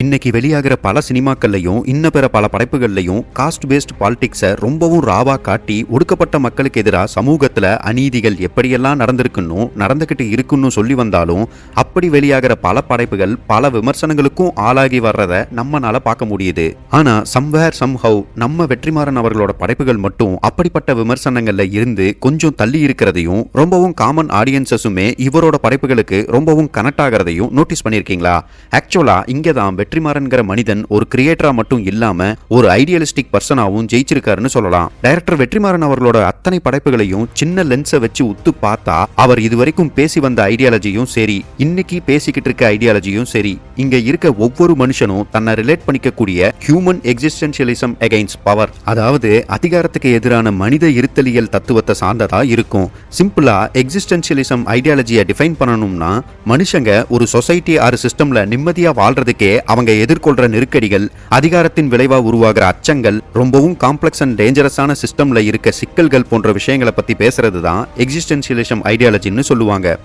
இன்னைக்கு வெளியாகிற பல சினிமாக்கள்லையும் பிற பல படைப்புகள்லையும் காஸ்ட் பேஸ்ட் பாலிடிக்ஸை ரொம்பவும் ராவா காட்டி ஒடுக்கப்பட்ட மக்களுக்கு எதிராக சமூகத்துல அநீதிகள் எப்படியெல்லாம் நடந்திருக்குன்னு நடந்துகிட்டு இருக்குன்னு சொல்லி வந்தாலும் அப்படி வெளியாகிற பல படைப்புகள் பல விமர்சனங்களுக்கும் ஆளாகி வர்றத நம்மனால பார்க்க முடியுது. ஆனா சம்வேர் சம்ஹவ் நம்ம வெற்றிமாறன் அவர்களோட படைப்புகள் மட்டும் அப்படிப்பட்ட விமர்சனங்கள்ல இருந்து கொஞ்சம் தள்ளி இருக்கிறதையும் ரொம்பவும் காமன் ஆடியன்ஸஸுமே இவரோட படைப்புகளுக்கு ரொம்பவும் கனெக்ட் ஆகிறதையும் நோட்டீஸ் பண்ணியிருக்கீங்களா? ஆக்சுவலா இங்கதான் வெற்றிமாறன்கிற மனிதன் ஒரு கிரியேட்டரா மட்டும் இல்லாம ஒரு ஐடியலிஸ்டிக் பர்சனாவும் ஜெயிச்சிருக்காருன்னு சொல்லலாம். டைரக்டர் வெற்றிமாறன் அவர்களோட அத்தனை படைப்புகளையும் சின்ன லென்ஸை வச்சு உத்து பார்த்தா அவர் இதுவரைக்கும் பேசி வந்த ஐடியாலஜியும் சரி, இன்னைக்கு பேசிக்கிட்டு இருக்க ஐடியாலஜியும் சரி, இங்க இருக்க ஒவ்வொரு மனுஷனும் தன்னை ரிலேட் பண்ணிக்கக்கூடிய ஹியூமன் எக்ஸிஸ்டென்ஷியலிசம் அகைன்ஸ்ட் பவர், அதாவது அதிகாரத்துக்கு எதிரான மனித இருத்தலியல் தத்துவத்தை சார்ந்ததா இருக்கும். சிம்பிளா எக்ஸிஸ்டென்ஷியலிசம் ஐடியாலஜியை டிஃபைன் பண்ணணும்னா மனுஷங்க ஒரு சொசைட்டி ஆறு சிஸ்டம்ல நிம்மதியா வாழ்றதுக்கே அவங்க எதிர்கொள்ற நெருக்கடிகள், அதிகாரத்தின் விளைவா உருவாகிற அச்சங்கள், ரொம்பவும் காம்ப்ளெக்ஸ் அண்ட் டேஞ்சரஸான சிஸ்டம்ல இருக்க சிக்கல்கள் போன்ற விஷயங்களை பத்தி பேசுறது தான் எக்ஸிஸ்டென்ஷியலிசம் ஐடியாலஜின்னு சொல்லுவாங்க.